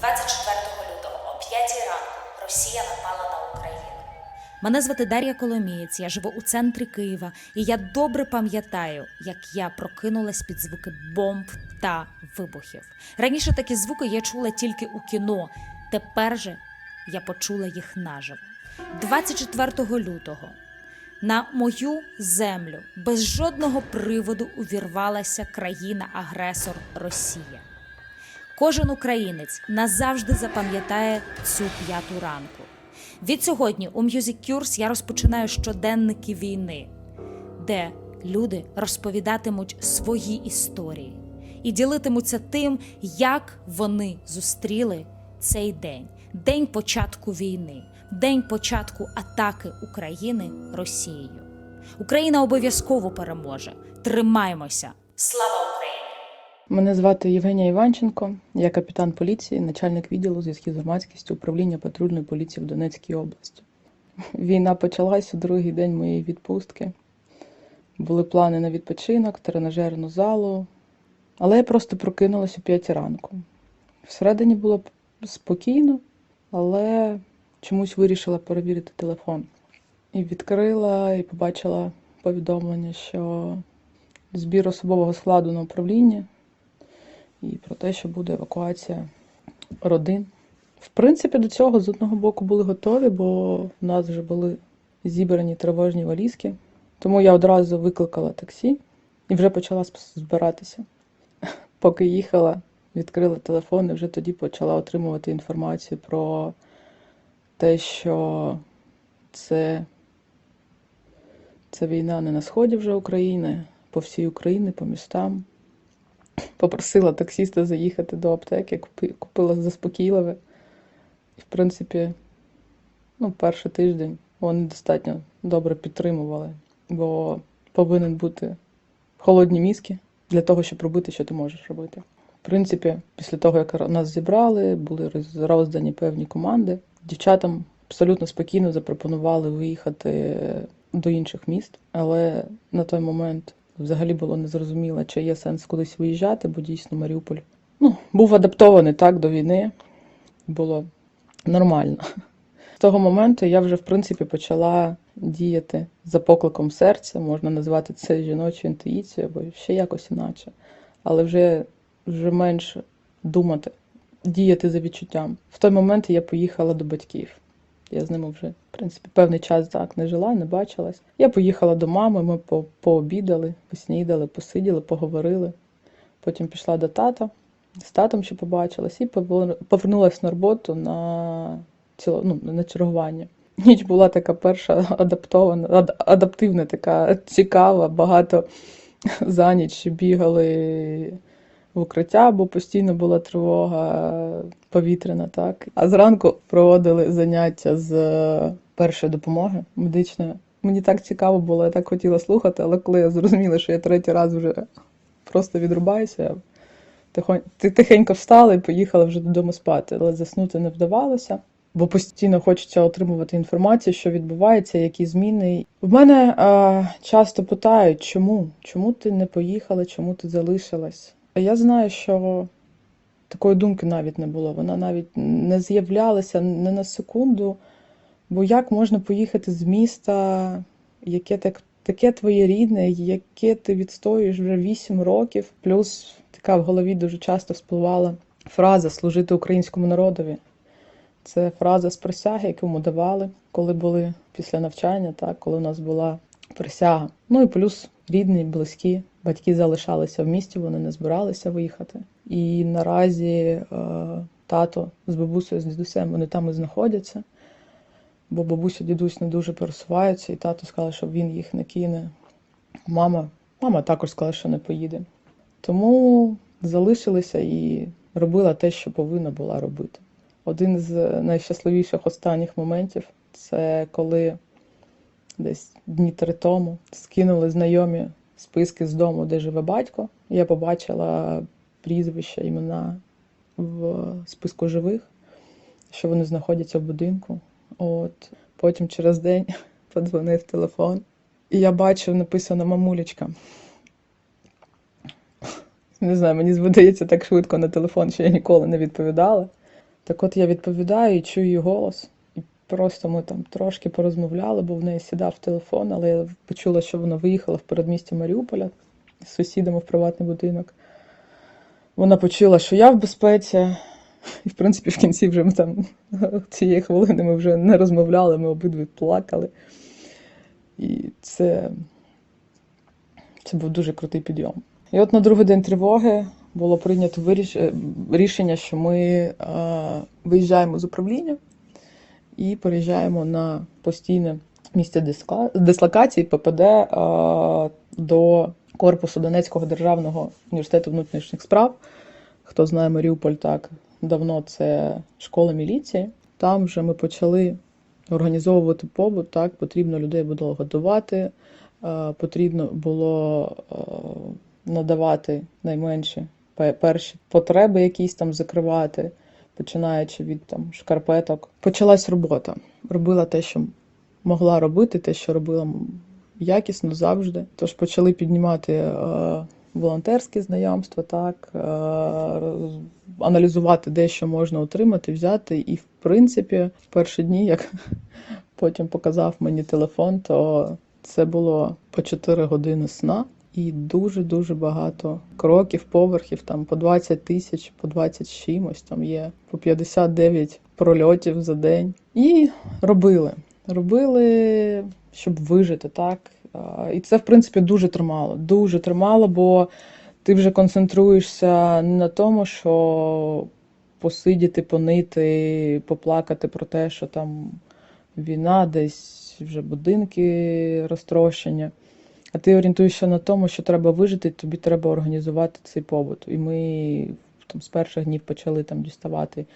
24 лютого о 5 ранку Росія напала на Україну. Мене звати Дар'я Коломієць, я живу у центрі Києва, і я добре пам'ятаю, як я прокинулась під звуки бомб та вибухів. Раніше такі звуки я чула тільки у кіно, тепер же я почула їх наживо. 24 лютого на мою землю без жодного приводу увірвалася країна-агресор Росія. Кожен українець назавжди запам'ятає цю 5 ранку. Відсьогодні у Music Cures я розпочинаю щоденники війни, де люди розповідатимуть свої історії і ділитимуться тим, як вони зустріли цей день. День початку війни, день початку атаки України Росією. Україна обов'язково переможе. Тримаймося! Слава Україні! Мене звати Євгенія Іванченко, я капітан поліції, начальник відділу зв'язків з громадськістю управління патрульної поліції в Донецькій області. Війна почалась у другий день моєї відпустки. Були плани на відпочинок, тренажерну залу, але я просто прокинулась о 5 ранку. Всередині було спокійно, але чомусь вирішила перевірити телефон. І відкрила, і побачила повідомлення, що збір особового складу на управління і про те, що буде евакуація родин. В принципі, до цього з одного боку були готові, бо в нас вже були зібрані тривожні валізки. Тому я одразу викликала таксі і вже почала збиратися. Поки їхала, відкрила телефон і вже тоді почала отримувати інформацію про те, що це війна не на сході вже України, по всій Україні, по містам. Попросила таксиста заїхати до аптеки, купила заспокійливе. І, в принципі, перший тиждень вони достатньо добре підтримували, бо повинен бути холодні мізки для того, щоб робити, що ти можеш робити. В принципі, після того, як нас зібрали, були роздані певні команди. Дівчатам абсолютно спокійно запропонували виїхати до інших міст, але на той момент взагалі було незрозуміло, чи є сенс кудись виїжджати, бо дійсно Маріуполь був адаптований так до війни, було нормально. З того моменту я вже, в принципі, почала діяти за покликом серця, можна назвати це жіночою інтуїцією, або ще якось іначе, але вже менше думати, діяти за відчуттям. В той момент я поїхала до батьків. Я з ними вже, в принципі, певний час так не жила, не бачилась. Я поїхала до мами, ми пообідали, поснідали, посиділи, поговорили. Потім пішла до тата, з татом ще побачилась і повернулася на роботу на чергування. Ніч була така перша адаптивна, така цікава, багато за ніч бігали в укриття, бо постійно була тривога повітряна, так. А зранку проводили заняття з першої допомоги медичної. Мені так цікаво було, я так хотіла слухати, але коли я зрозуміла, що я третій раз вже просто відрубаюся, тихенько встала і поїхала вже додому спати. Але заснути не вдавалося, бо постійно хочеться отримувати інформацію, що відбувається, які зміни. В мене часто питають, чому? Чому ти не поїхала, чому ти залишилась? Я знаю, що такої думки навіть не було. Вона навіть не з'являлася не на секунду. Бо як можна поїхати з міста, яке таке твоє рідне, яке ти відстоюєш вже 8 років. Плюс така в голові дуже часто вспливала фраза «служити українському народові». Це фраза з присяги, яку ми давали, коли були після навчання, так, коли у нас була присяга. І плюс рідні, близькі, батьки залишалися в місті, вони не збиралися виїхати. І наразі тато з бабусею, з дідусем, вони там і знаходяться. Бо бабуся, дідусь не дуже пересуваються, і тато сказав, що він їх не кине. Мама також сказала, що не поїде. Тому залишилися і робила те, що повинна була робити. Один з найщасливіших останніх моментів – це коли десь дні 3 тому скинули знайомі списки з дому, де живе батько. Я побачила прізвища, імена в списку живих, що вони знаходяться в будинку. Потім через день подзвонив телефон, і я бачив, написано «мамулечка». Не знаю, мені здається так швидко на телефон, що я ніколи не відповідала. Так от я відповідаю і чую її голос. І просто ми там трошки порозмовляли, бо в неї сідав телефон, але я почула, що вона виїхала в передмістя Маріуполя з сусідами в приватний будинок. Вона почула, що я в безпеці. І, в принципі, в кінці вже ми там цієї хвилини ми вже не розмовляли, ми обидві плакали. І це був дуже крутий підйом. І от на другий день тривоги було прийнято рішення, що ми виїжджаємо з управління і переїжджаємо на постійне місце дислокації ППД до корпусу Донецького державного університету внутрішніх справ. Хто знає Маріуполь так давно, це школа міліції. Там вже ми почали організовувати побут, так, потрібно людей було годувати, потрібно було надавати найменші перші потреби якісь там закривати, починаючи від там шкарпеток. Почалась робота. Робила те, що могла робити, те, що робила якісно завжди. Тож почали піднімати волонтерські знайомства, так, аналізувати, де що можна отримати, взяти. І, в принципі, в перші дні, як потім показав мені телефон, то це було по 4 години сна і дуже-дуже багато кроків, поверхів, там по 20 тисяч, по 20 чимось, там є по 59 прольотів за день. І робили, щоб вижити, так. І це, в принципі, дуже тримало, бо ти вже концентруєшся не на тому, що посидіти, понити, поплакати про те, що там війна, десь вже будинки розтрощені, а ти орієнтуєшся на тому, що треба вижити, тобі треба організувати цей побут. І ми там з перших днів почали там діставати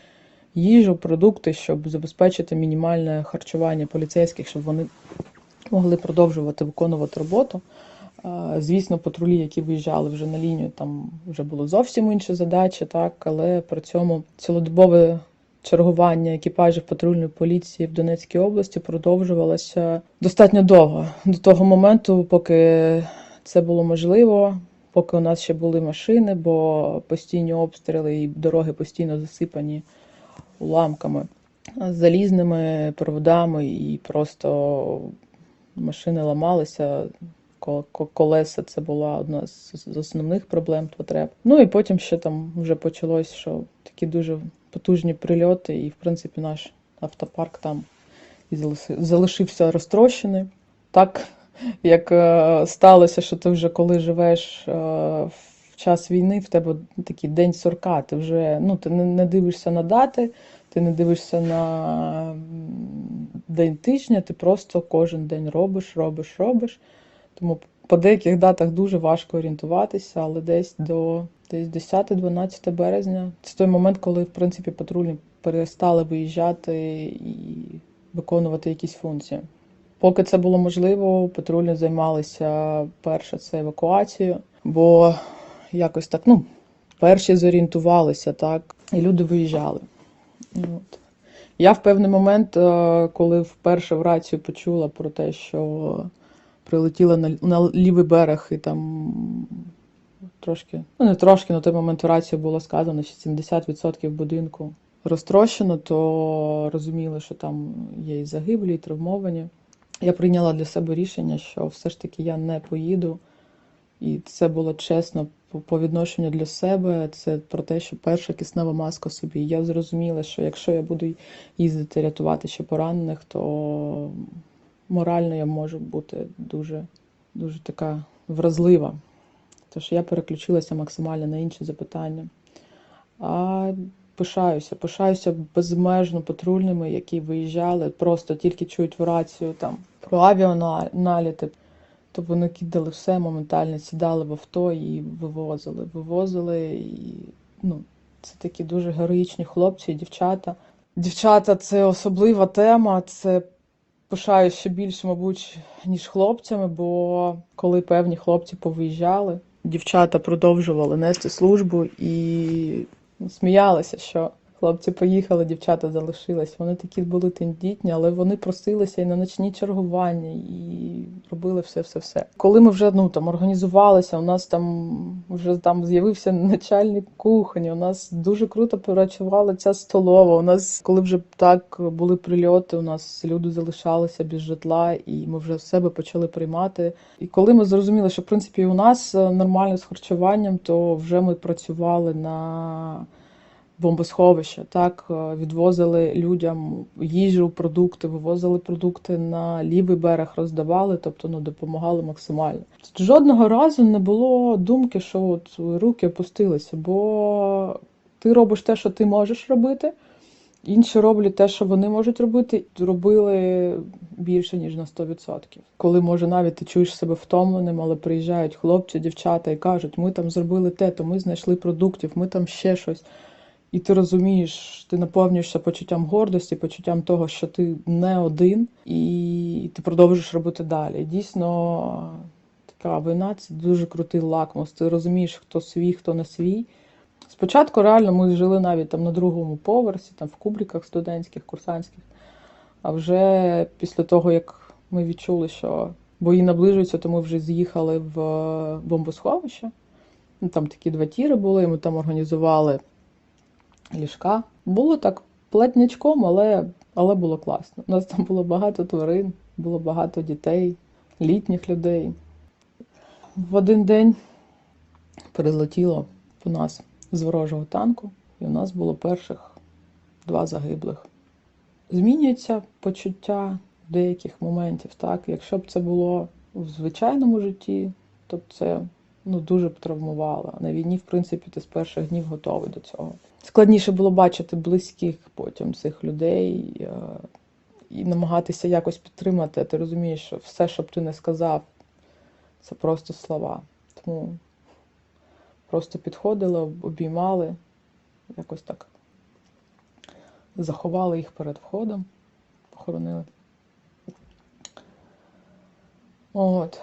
їжу, продукти, щоб забезпечити мінімальне харчування поліцейських, щоб вони могли продовжувати виконувати роботу. Звісно, патрулі, які виїжджали вже на лінію, там вже було зовсім інша задача, так, але при цьому цілодобове чергування екіпажів патрульної поліції в Донецькій області продовжувалося достатньо довго. До того моменту, поки це було можливо, поки у нас ще були машини, бо постійні обстріли і дороги постійно засипані уламками, залізними проводами, і просто машини ламалися, колеса – це була одна з основних проблем, потреб. Ну і потім ще там вже почалось, що такі дуже потужні прильоти, і, в принципі, наш автопарк там і залишився розтрощений. Так, як сталося, що ти вже коли живеш в час війни, в тебе такий день сурка, ти вже ти не дивишся на дати, ти не дивишся на день тижня, ти просто кожен день робиш. Тому по деяких датах дуже важко орієнтуватися, але десь 10-12 березня. Це той момент, коли, в принципі, патрульні перестали виїжджати і виконувати якісь функції. Поки це було можливо, патрульні займалися перше це евакуацією, бо якось так, перші зорієнтувалися, так, і люди виїжджали. От. Я в певний момент, коли вперше в рацію почула про те, що прилетіла на лівий берег, і там трошки, не трошки, на той момент в рацію було сказано, що 70% будинку розтрощено, то розуміли, що там є і загиблі, і травмовані. Я прийняла для себе рішення, що все ж таки я не поїду. І це було чесно по відношенню для себе. Це про те, що перша киснева маска собі. Я зрозуміла, що якщо я буду їздити рятувати ще поранених, то морально я можу бути дуже, дуже така вразлива. Тож я переключилася максимально на інші запитання. А пишаюся безмежно патрульними, які виїжджали, просто тільки чують в рацію там про авіаналіти. То вони кидали все, моментально сідали в авто і вивозили. І, це такі дуже героїчні хлопці і дівчата. Дівчата – це особлива тема, це пишаюся ще більше, мабуть, ніж хлопцями, бо коли певні хлопці повиїжджали, дівчата продовжували нести службу і сміялися, що Хлопці поїхали, дівчата залишились. Вони такі були тендітні, але вони просилися і на ночні чергування, і робили все. Коли ми вже організувалися, у нас вже з'явився начальник кухні, у нас дуже круто працювала ця столова. У нас, коли вже так були прильоти, у нас люди залишалися без житла, і ми вже в себе почали приймати. І коли ми зрозуміли, що в принципі у нас нормально з харчуванням, то вже ми працювали на бомбосховище, так, відвозили людям їжу, продукти, вивозили продукти на лівий берег, роздавали, тобто допомагали максимально. Жодного разу не було думки, що от руки опустилися, бо ти робиш те, що ти можеш робити, інші роблять те, що вони можуть робити, робили більше, ніж на 100%. Коли, може, навіть ти чуєш себе втомленим, але приїжджають хлопці, дівчата і кажуть, ми там зробили те, то ми знайшли продуктів, ми там ще щось. І ти розумієш, ти наповнюєшся почуттям гордості, почуттям того, що ти не один, і ти продовжуєш робити далі. І дійсно, така війна – це дуже крутий лакмус. Ти розумієш, хто свій, хто не свій. Спочатку реально ми жили навіть там на другому поверсі, там в кубриках студентських, курсантських. А вже після того, як ми відчули, що бої наближуються, то ми вже з'їхали в бомбосховище. Там такі 2 тіри були, і ми там організували ліжка. Було так платнячком, але було класно. У нас там було багато тварин, було багато дітей, літніх людей. В один день прилетіло по нас з ворожого танку, і у нас було перших 2 загиблих. Змінюється почуття деяких моментів, так? Якщо б це було в звичайному житті, то б це дуже б травмувало. На війні, в принципі, ти з перших днів готовий до цього. Складніше було бачити близьких потім цих людей і намагатися якось підтримати. А ти розумієш, що все, що б ти не сказав, це просто слова. Тому просто підходили, обіймали, якось так заховали їх перед входом, похоронили. От.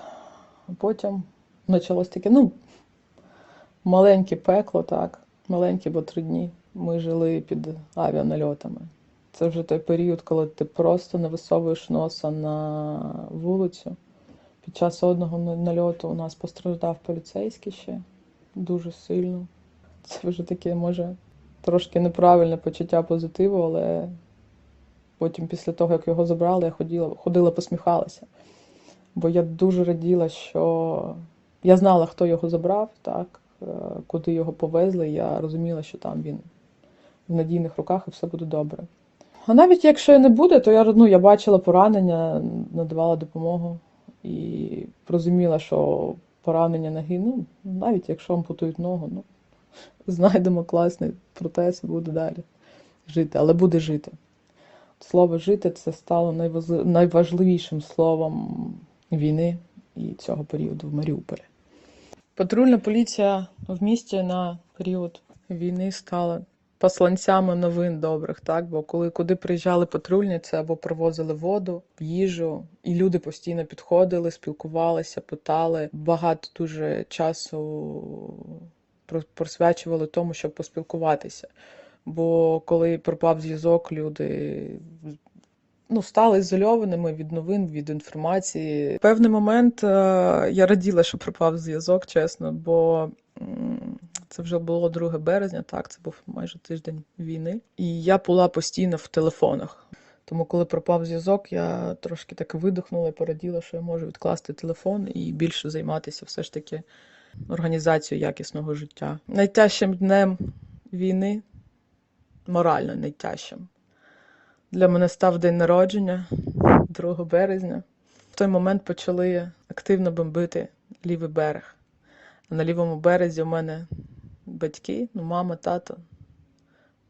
А потім почалось таке, маленьке пекло, так. Маленькі, бо 3 дні ми жили під авіанальотами. Це вже той період, коли ти просто не висовуєш носа на вулицю. Під час одного нальоту у нас постраждав поліцейський ще дуже сильно. Це вже таке, може, трошки неправильне почуття позитиву, але потім після того, як його забрали, я ходила посміхалася. Бо я дуже раділа, що я знала, хто його забрав, так, куди його повезли. Я розуміла, що там він в надійних руках і все буде добре. А навіть якщо і не буде, то я бачила поранення, надавала допомогу і розуміла, що поранення ноги, навіть якщо ампутують ногу, знайдемо класний протез і буде далі жити, але буде жити. Слово «жити» – це стало найважливішим словом війни і цього періоду в Маріуполі. Патрульна поліція в місті на період війни стала посланцями новин добрих, так? Бо куди приїжджали патрульні, це або привозили воду, їжу, і люди постійно підходили, спілкувалися, питали. Багато дуже часу присвячували тому, щоб поспілкуватися. Бо коли пропав зв'язок, люди стали ізольованими від новин, від інформації. В певний момент я раділа, що пропав зв'язок, чесно, бо це вже було 2 березня, так, це був майже тиждень війни. І я була постійно в телефонах. Тому коли пропав зв'язок, я трошки так видихнула і пораділа, що я можу відкласти телефон і більше займатися все ж таки організацією якісного життя. Найтяжчим днем війни, морально найтяжчим, для мене став день народження, 2 березня. В той момент почали активно бомбити лівий берег. А на лівому березі у мене батьки, мама, тато,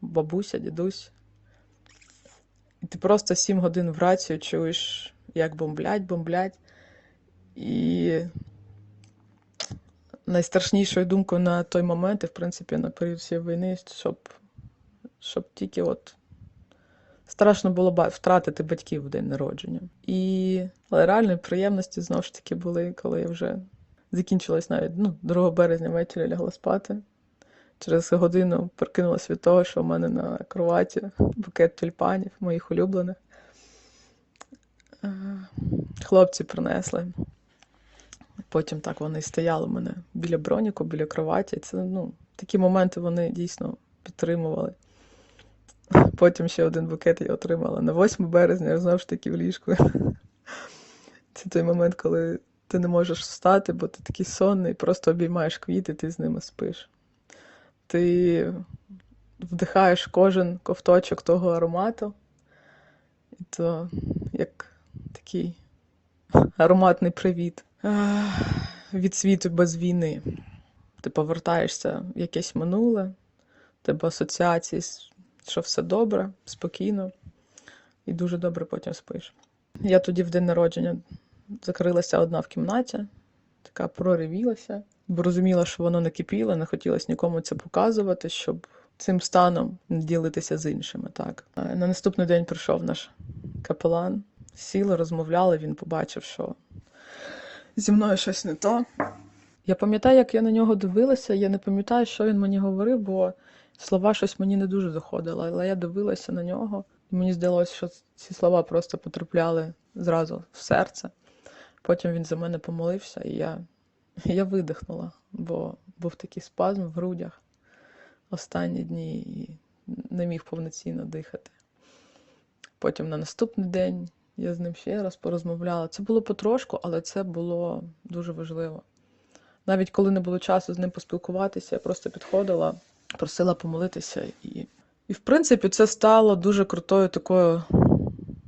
бабуся, дідусь. І ти просто 7 годин в рацію чуєш, як бомблять. І найстрашнішою думкою на той момент, і в принципі на період всієї війни, щоб тільки страшно було втратити батьків в день народження. Але реальні приємності, знову ж таки, були, коли я вже закінчилась навіть 2 березня ввечері лягла спати. Через годину прокинулась від того, що в мене на кроваті букет тюльпанів, моїх улюблених. Хлопці принесли. Потім так вони стояли в мене біля броніку, біля кроваті. Це, такі моменти вони дійсно підтримували. Потім ще один букет я отримала на 8 березня, знову ж таки в ліжку. Це той момент, коли ти не можеш встати, бо ти такий сонний, просто обіймаєш квіти, ти з ними спиш. Ти вдихаєш кожен ковточок того аромату. І то як такий ароматний привіт від світу без війни. Ти повертаєшся в якесь минуле, в тебе асоціації, що все добре, спокійно і дуже добре потім спиш. Я тоді в день народження закрилася одна в кімнаті, така проревілася, бо розуміла, що воно не кипіло, не хотілося нікому це показувати, щоб цим станом не ділитися з іншими. Так. На наступний день прийшов наш капелан, сіли, розмовляли, він побачив, що зі мною щось не то. Я пам'ятаю, як я на нього дивилася, я не пам'ятаю, що він мені говорив, бо слова щось мені не дуже доходило, але я дивилася на нього, і мені здалося, що ці слова просто потрапляли зразу в серце. Потім він за мене помолився, і я видихнула, бо був такий спазм в грудях останні дні і не міг повноцінно дихати. Потім на наступний день я з ним ще раз порозмовляла. Це було потрошку, але це було дуже важливо. Навіть коли не було часу з ним поспілкуватися, я просто підходила, просила помолитися. І в принципі, це стало дуже крутою такою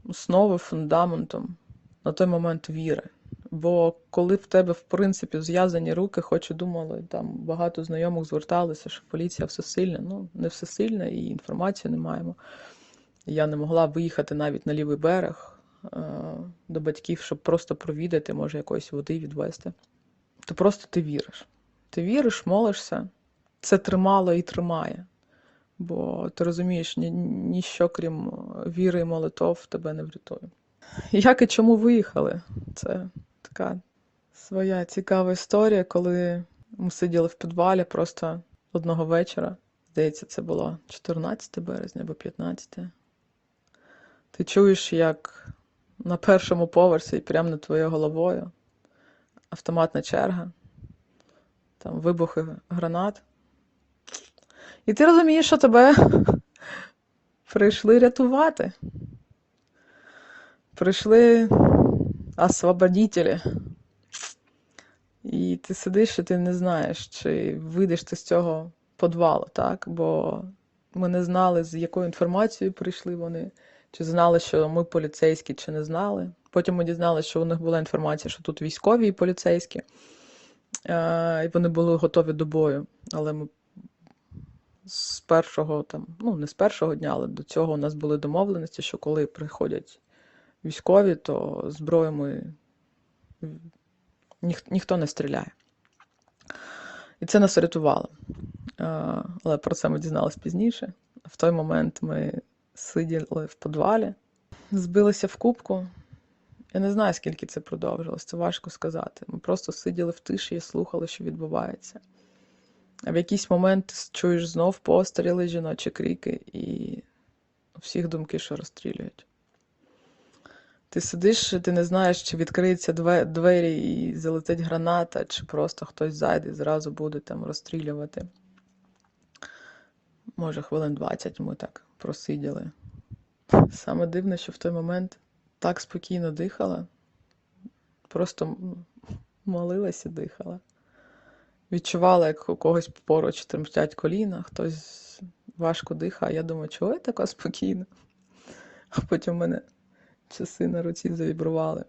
основою, фундаментом на той момент віри. Бо коли в тебе, в принципі, зв'язані руки, хоч і думали, там багато знайомих зверталися, що поліція всесильна. Не всесильна, і інформації не маємо. Я не могла виїхати навіть на лівий берег до батьків, щоб просто провідати, може, якоїсь води відвезти. То просто ти віриш. Ти віриш, молишся. Це тримало і тримає. Бо ти розумієш, ніщо, крім віри і молитов, тебе не врятує. Як і чому виїхали? Це така своя цікава історія, коли ми сиділи в підвалі просто одного вечора. Здається, це було 14 березня або 15. Ти чуєш, як на першому поверсі, прямо над твоєю головою, автоматна черга, там вибухи гранат. І ти розумієш, що тебе прийшли рятувати. Прийшли освободителі. І ти сидиш, і ти не знаєш, чи вийдеш ти з цього підвалу, так? Бо ми не знали, з якою інформацією прийшли вони, чи знали, що ми поліцейські, чи не знали. Потім ми дізналися, що у них була інформація, що тут військові і поліцейські, і вони були готові до бою. Але ми з першого, не з першого дня, але до цього у нас були домовленості, що коли приходять військові, то зброю ніхто не стріляє. І це нас рятувало. Але про це ми дізналися пізніше. В той момент ми сиділи в підвалі, збилися в кубку. Я не знаю, скільки це продовжилось, це важко сказати. Ми просто сиділи в тиші і слухали, що відбувається. А в якийсь момент чуєш знов постріли, жіночі крики, і у всіх думки, що розстрілюють. Ти сидиш, ти не знаєш, чи відкриються двері і залетить граната, чи просто хтось зайде і зразу буде там розстрілювати. Може, хвилин 20 ми так просиділи. Саме дивне, що в той момент так спокійно дихала. Просто молилась і дихала. Відчувала, як у когось поруч тремтять коліна, хтось важко дихає. Я думаю, чого я така спокійна? А потім в мене часи на руці завібрували.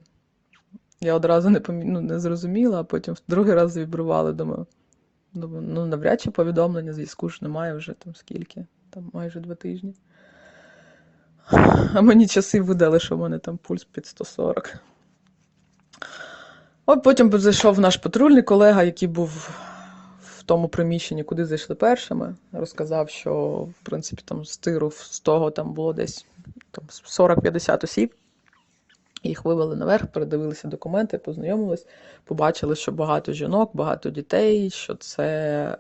Я одразу не зрозуміла, а потім другий раз завібрували. Думаю, навряд чи повідомлення зв'язку ж немає вже там скільки, там майже 2 тижні. А мені часи видали, що в мене там пульс під 140. От потім зайшов наш патрульний колега, який був в тому приміщенні, куди зайшли першими. Розказав, що, в принципі, там з тиру з того там було десь 40-50 осіб. Їх вивели наверх, передивилися документи, познайомились, побачили, що багато жінок, багато дітей, що це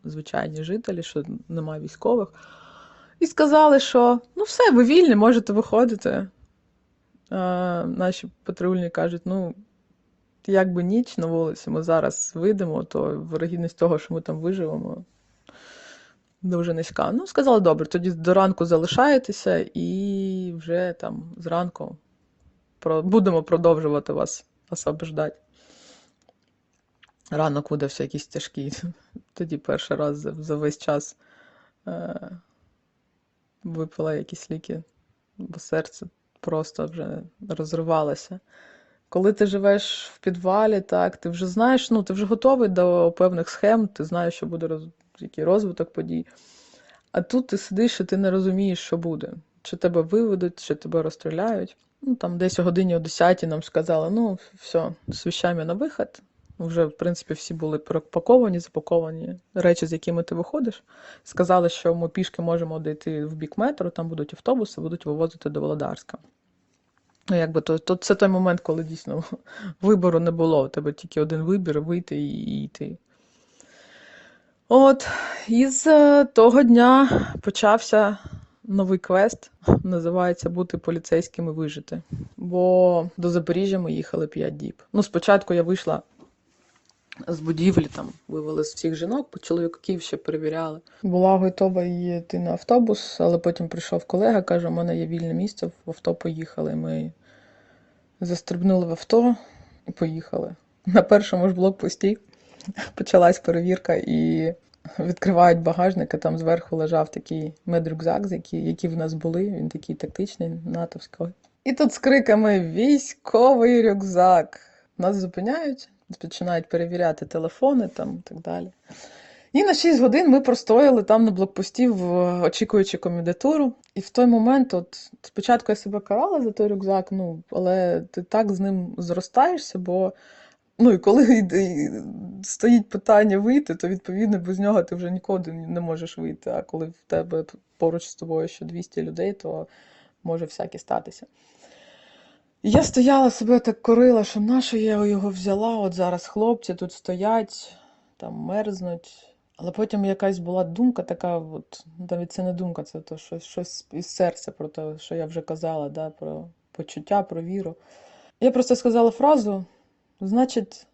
звичайні жителі, що немає військових. І сказали, що ну все, ви вільні, можете виходити. Наші патрульні кажуть, ну, якби ніч на вулиці, ми зараз вийдемо, то вирогідність того, що ми там виживемо, дуже низька. Ну, сказали, добре, тоді до ранку залишаєтеся і вже там зранку будемо продовжувати вас освобождати. Ранок видався якийсь тяжкий. Тоді перший раз за весь час випила якісь ліки, бо серце просто вже розривалося. Коли ти живеш в підвалі, так, ти вже знаєш, ну, ти вже готовий до певних схем, ти знаєш, що буде який розвиток подій. А тут ти сидиш і ти не розумієш, що буде. Чи тебе виведуть, чи тебе розстріляють. Ну, там десь о годині о 10 нам сказали, ну, все, з вещами на вихід. Вже, в принципі, всі були пропаковані, запаковані речі, з якими ти виходиш. Сказали, що ми пішки можемо дійти в бік метро, там будуть автобуси, будуть вивозити до Володарська. Ну, якби то це той момент, коли дійсно вибору не було. У тебе тільки один вибір – вийти і йти. От, із того дня почався новий квест, називається «Бути поліцейським і вижити». Бо до Запоріжжя ми їхали 5 діб. Ну, спочатку я вийшла з будівлі, там вивели з всіх жінок, чоловіків ще перевіряли. Була готова йти на автобус, але потім прийшов колега, каже, у мене є вільне місце, в авто поїхали. Ми застрибнули в авто і поїхали. На першому ж блокпості почалась перевірка і відкривають багажник, а там зверху лежав такий медрюкзак, які в нас були, він такий тактичний, натовський. І тут з криками «Військовий рюкзак!» Нас зупиняють, починають перевіряти телефони там і так далі. І на 6 годин ми простояли там на блокпості, очікуючи комендатуру. І в той момент, от спочатку я себе карала за той рюкзак, ну, але ти так з ним зростаєшся, бо ну, і коли стоїть питання вийти, то, відповідно, без нього ти вже нікуди не можеш вийти. А коли в тебе поруч з тобою ще 200 людей, то може всяке статися. І я стояла, себе так корила, що нащо я його взяла, от зараз хлопці тут стоять, там мерзнуть. Але потім якась була думка така, от, навіть це не думка, це то щось із серця про те, що я вже казала, да, про почуття, про віру. Я просто сказала фразу, значить,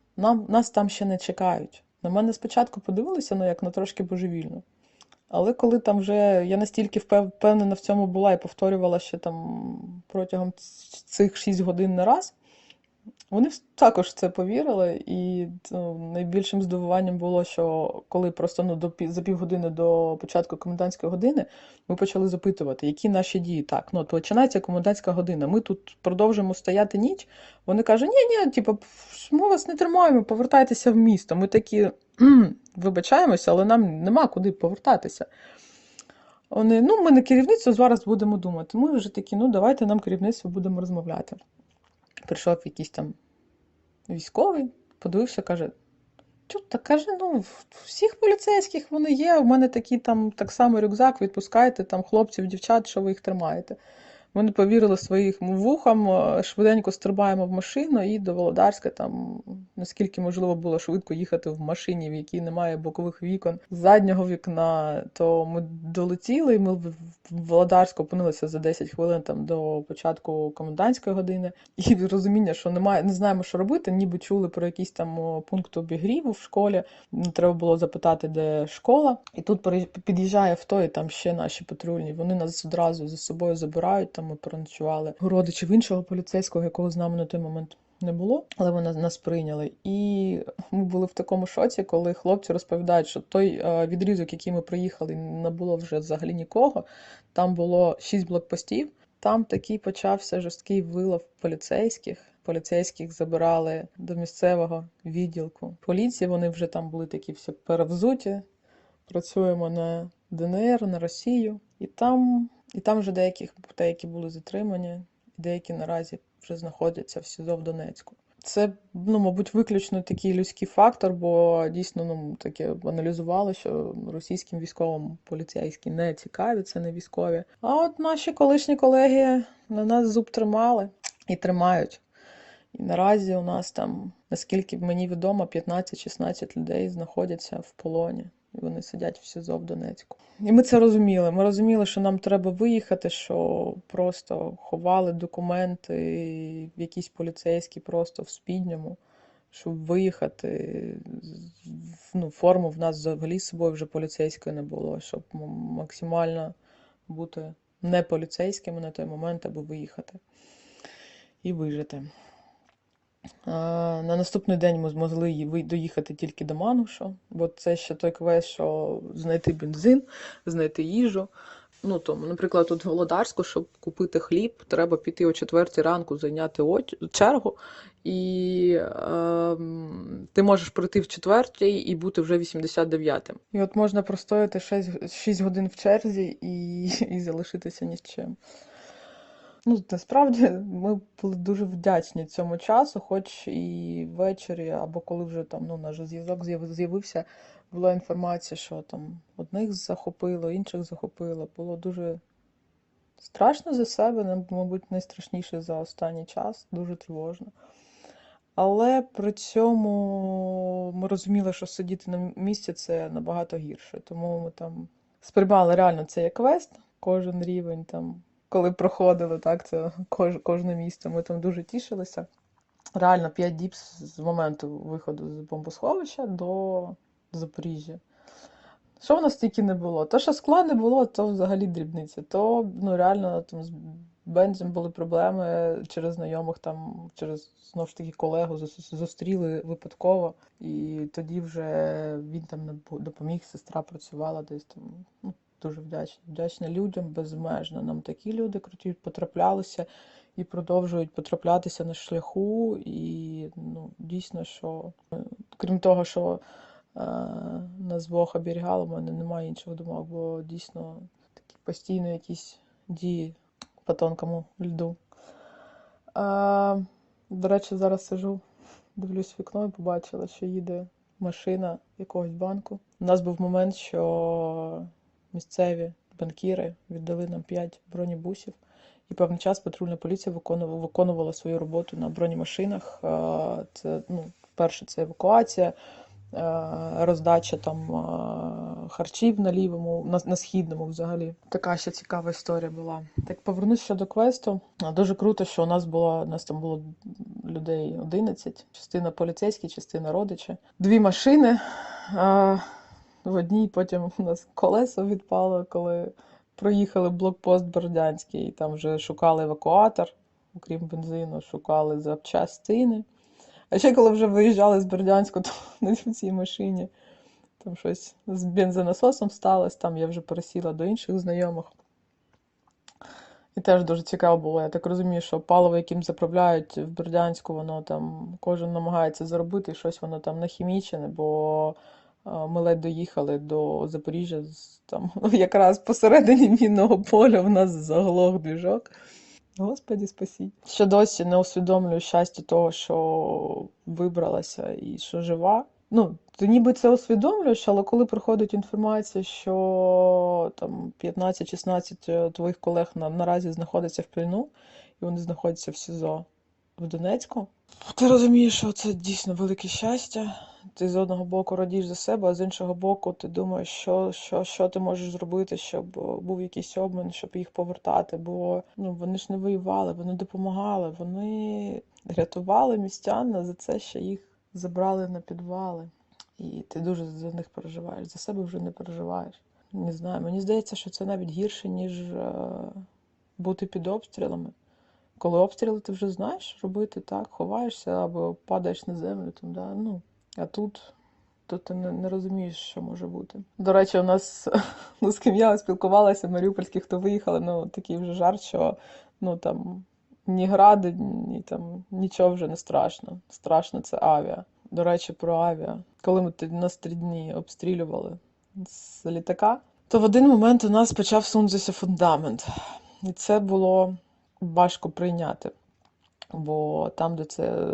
нас там ще не чекають. На мене спочатку подивилися, ну, як на трошки божевільно. Але коли там вже я настільки впевнена в цьому була і повторювала ще там протягом цих 6 годин не раз, вони також в це повірили. І найбільшим здивуванням було, що коли просто за півгодини до початку комендантської години ми почали запитувати, які наші дії. Так, ну, от починається комендантська година, ми тут продовжимо стояти ніч. Вони кажуть, ні, типу, ми вас не тримаємо, повертайтеся в місто. Ми такі, вибачаємося, але нам нема куди повертатися. Вони, ну, ми на керівництво зараз будемо думати. Ми вже такі, ну, давайте нам керівництво будемо розмовляти. Прийшов якийсь там військовий, подивився, каже, та каже, ну, всіх поліцейських вони є, у мене такий там так само рюкзак, відпускайте там хлопців, дівчат, що ви їх тримаєте. Ми не повірили своїм вухам, швиденько стрибаємо в машину і до Володарська, там, наскільки можливо було швидко їхати в машині, в якій немає бокових вікон, з заднього вікна, то ми долетіли, і ми в Володарську опинилися за 10 хвилин там, до початку комендантської години. І розуміння, що не знаємо, що робити, ніби чули про якийсь там пункт обігріву в школі, треба було запитати, де школа. І тут під'їжджає авто, і там ще наші патрульні, вони нас одразу за собою забирають. Там ми переночували у родичів іншого поліцейського, якого з нами на той момент не було, але вони нас прийняли. І ми були в такому шоці, коли хлопці розповідають, що той відрізок, який ми приїхали, не було вже взагалі нікого. Там було 6 блокпостів. Там такий почався жорсткий вилов поліцейських. Поліцейських забирали до місцевого відділку поліції. Вони вже там були такі всі перевзуті. Працюємо на ДНР, на Росію. І там вже деякі були затримані, деякі наразі вже знаходяться в СІЗО в Донецьку. Це, ну, мабуть, виключно такий людський фактор, бо дійсно, ну, таке аналізували, що російським військовим поліцейські не цікаві, це не військові. А от наші колишні колеги на нас зуб тримали і тримають. І наразі у нас там, наскільки мені відомо, 15-16 людей знаходяться в полоні. І вони сидять в СІЗО в Донецьку. І ми це розуміли. Ми розуміли, що нам треба виїхати, що просто ховали документи, якісь поліцейські просто в спідньому, щоб виїхати. Ну, форму в нас взагалі з собою вже поліцейської не було, щоб максимально бути не поліцейськими на той момент, аби виїхати і вижити. На наступний день ми змогли доїхати тільки до Мануша, бо це ще той квест, що знайти бензин, знайти їжу. Ну, тому, наприклад, тут в Володарську, щоб купити хліб, треба піти о 4 ранку, зайняти чергу, і ти можеш прийти в 4 і бути вже 89-м. І от можна простояти 6 годин в черзі і залишитися ні з чим. Ну, насправді, ми були дуже вдячні цьому часу, хоч і ввечері, або коли вже там, ну, наш зв'язок з'явився, була інформація, що там одних захопило, інших захопило. Було дуже страшно за себе, мабуть, найстрашніше за останній час, дуже тривожно. Але при цьому ми розуміли, що сидіти на місці – це набагато гірше. Тому ми там сприймали реально це як квест, кожен рівень там. Коли проходили, так, це кожне місце, ми там дуже тішилися. Реально 5 діб з моменту виходу з бомбосховища до Запоріжжя. Що в нас тільки не було? То, що скла не було, то взагалі дрібниця. То, ну, реально, там з бензом були проблеми через знайомих, там, через, знову ж таки, колегу зустріли випадково. І тоді вже він там допоміг, сестра працювала десь там, ну, дуже вдячна людям, безмежно. Нам такі люди круті потраплялися і продовжують потраплятися на шляху. І, ну, дійсно, що крім того, що нас Бог оберігав, у мене немає інших думок, бо дійсно такі постійно якісь дії по тонкому льду. До речі, зараз сижу, дивлюсь в вікно і побачила, що їде машина якогось банку. У нас був момент, що місцеві банкіри віддали нам 5 бронебусів, і певний час патрульна поліція виконувала свою роботу на бронемашинах. Це, ну, перше, це евакуація, роздача там харчів на лівому, на східному взагалі. Така ще цікава історія була. Так, повернусь щодо квесту. Дуже круто, що у нас там було людей 11, частина поліцейські, частина родичі. 2 машини. В одній потім у нас колесо відпало, коли проїхали блокпост Бердянський. Там вже шукали евакуатор, окрім бензину, шукали запчастини. А ще коли вже виїжджали з Бердянську, то на цій машині там щось з бензонасосом сталося, там я вже пересіла до інших знайомих. І теж дуже цікаво було. Я так розумію, що паливо, яким заправляють в Бердянську, воно там, кожен намагається заробити, і щось воно там нахімічене, бо ми ледь доїхали до Запоріжжя, там якраз посередині мінного поля в нас заглох двіжок. Господи, спасіть. Ще досі не усвідомлюю щастя того, що вибралася і що жива. Ну, ти ніби це усвідомлюєш, але коли приходить інформація, що там 15-16 твоїх колег наразі знаходяться в плену, і вони знаходяться в СІЗО в Донецьку, ти розумієш, що це дійсно велике щастя. Ти з одного боку радієш за себе, а з іншого боку ти думаєш, що ти можеш зробити, щоб був якийсь обмін, щоб їх повертати. Бо, ну, вони ж не воювали, вони допомагали, вони рятували містян за це, що їх забрали на підвали. І ти дуже за них переживаєш, за себе вже не переживаєш. Не знаю, мені здається, що це навіть гірше, ніж бути під обстрілами. Коли обстріли, ти вже знаєш робити, так, ховаєшся або падаєш на землю. Там, да, ну. А тут ти не розумієш, що може бути. До речі, у нас, ну, з ким я спілкувалася, маріупольські, хто виїхали, ну, такий вже жарт, що, ну, там, ні гради, ні там, нічого вже не страшно. Страшно це авіа. До речі, про авіа. Коли нас 3 дні обстрілювали з літака, то в один момент у нас почав сунутися фундамент. І це було важко прийняти. Бо там, де це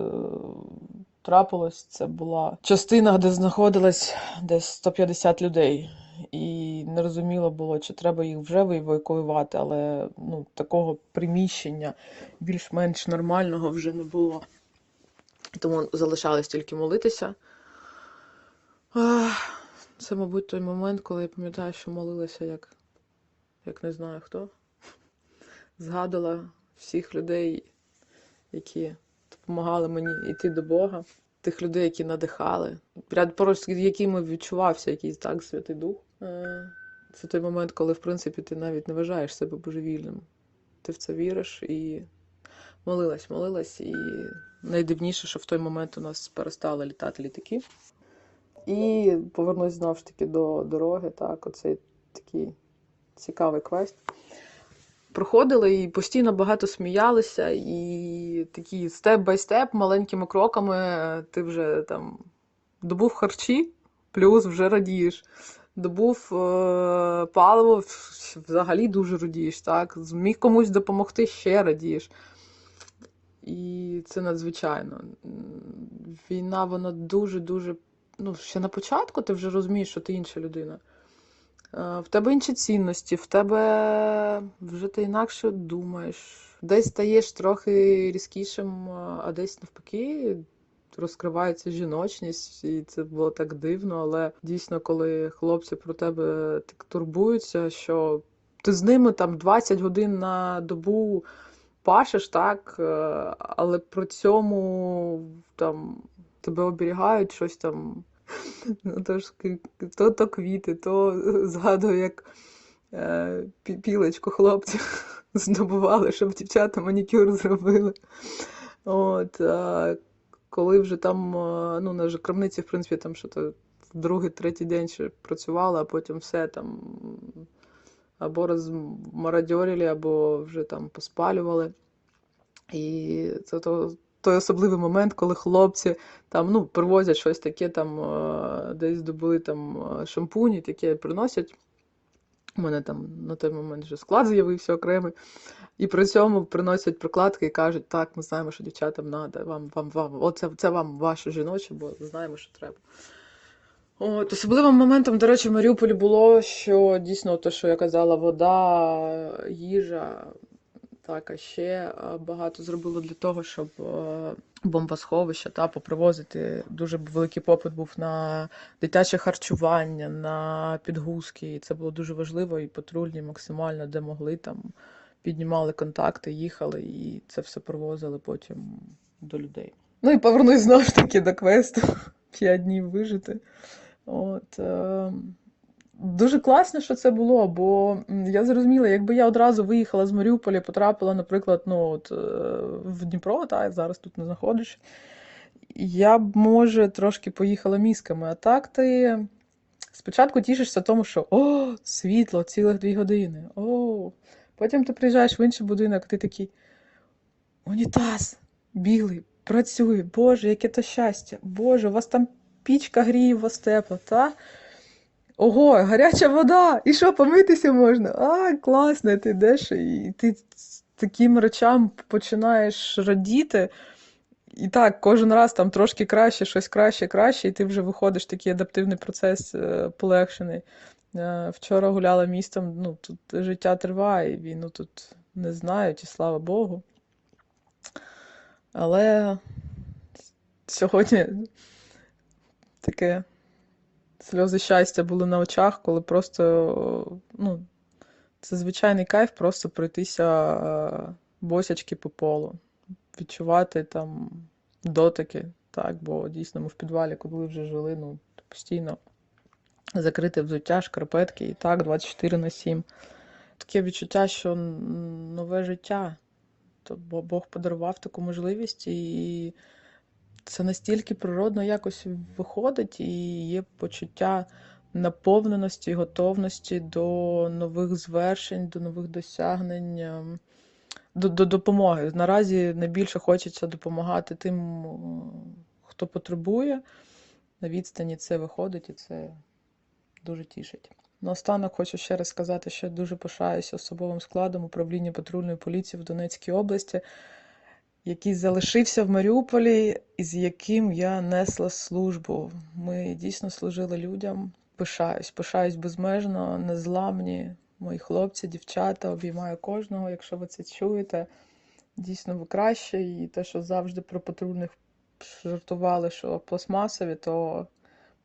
трапилось, це була частина, де знаходилось десь 150 людей. І нерозуміло було, чи треба їх вже евакуювати, але, ну, такого приміщення більш-менш нормального вже не було. Тому залишалось тільки молитися. Це, мабуть, той момент, коли я пам'ятаю, що молилася, як не знаю хто. Згадала всіх людей, які допомагали мені йти до Бога, тих людей, які надихали, поруч з якими відчувався якийсь так Святий Дух. Це той момент, коли, в принципі, ти навіть не вважаєш себе божевільним. Ти в це віриш і молилась. І найдивніше, що в той момент у нас перестали літати літаки. І повернусь знову ж таки до дороги, так, оцей такий цікавий квест. Проходили і постійно багато сміялися, і такі степ-бай-степ, маленькими кроками ти вже там добув харчі, плюс вже радієш. Добув паливо, взагалі дуже радієш, так? Зміг комусь допомогти, ще радієш. І це надзвичайно. Війна, вона дуже-дуже... ще на початку ти вже розумієш, що ти інша людина. В тебе інші цінності, в тебе вже ти інакше думаєш. Десь стаєш трохи різкішим, а десь навпаки розкривається жіночність, і це було так дивно, але дійсно, коли хлопці про тебе так турбуються, що ти з ними там 20 годин на добу пашеш, так, але при цьому там тебе оберігають щось там. Тож, то квіти, то згадую, як пілочку хлопців здобували, щоб дівчата манікюр зробили. От, коли вже там, на крамниці, в принципі, там що-то другий, третій день ще працювала, а потім все там або розмарадьорили, або вже там поспалювали. І це той особливий момент, коли хлопці там, привозять щось таке, там, десь здобули там шампуні, таке приносять. У мене там на той момент вже склад з'явився окремий. І при цьому приносять прокладки і кажуть, так, ми знаємо, що дівчатам треба, це вам ваше жіноче, бо знаємо, що треба. От, особливим моментом, до речі, в Маріуполі було, що дійсно те, що я казала, вода, їжа, так, а ще багато зробило для того, щоб бомбосховища попривозити. Дуже великий попит був на дитяче харчування, на підгузки. І це було дуже важливо, і патрульні максимально, де могли, там піднімали контакти, їхали, і це все привозили потім до людей. І повернусь знову ж таки до квесту. 5 днів вижити. От, дуже класно, що це було, бо я зрозуміла, якби я одразу виїхала з Маріуполя, потрапила, наприклад, в Дніпро, зараз тут не знаходжусь, я б, може, трошки поїхала мізками. А так ти спочатку тішишся тому, що світло, цілих 2 години, Потім ти приїжджаєш в інший будинок, ти такий, унітаз білий, працює, Боже, яке то щастя, Боже, у вас там пічка гріє, у вас тепло, та? Ого, гаряча вода! І що, помитися можна? Класно, ти йдеш, і ти таким речам починаєш радіти. І так, кожен раз там трошки краще, щось краще, і ти вже виходиш, такий адаптивний процес полегшений. Вчора гуляла містом, тут життя триває, війну тут не знають, і слава Богу. Але сьогодні таке сльози щастя були на очах, коли просто, це звичайний кайф просто пройтися босячки по полу, відчувати там дотики, так, бо дійсно ми в підвалі, коли вже жили, постійно закрите взуття, шкарпетки, і так, 24/7. Таке відчуття, що нове життя, то Бог подарував таку можливість, і це настільки природно якось виходить, і є почуття наповненості, готовності до нових звершень, до нових досягнень, до допомоги. Наразі найбільше хочеться допомагати тим, хто потребує. На відстані це виходить, і це дуже тішить. Наостанок хочу ще раз сказати, що я дуже пишаюся особовим складом управління патрульної поліції в Донецькій області, який залишився в Маріуполі і з яким я несла службу. Ми дійсно служили людям. Пишаюсь безмежно, незламні. Мої хлопці, дівчата, обіймаю кожного, якщо ви це чуєте. Дійсно, ви краще. І те, що завжди про патрульних жартували, що пластмасові, то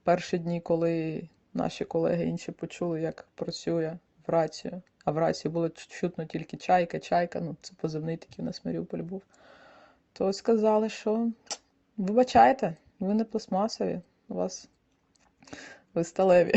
перші дні, коли наші колеги інші почули, як працює в рацію. А в рації було чутно тільки чайка, ну це позивний такий у нас Маріуполь був. То сказали, що вибачайте, ви не пластмасові, у вас ви сталеві.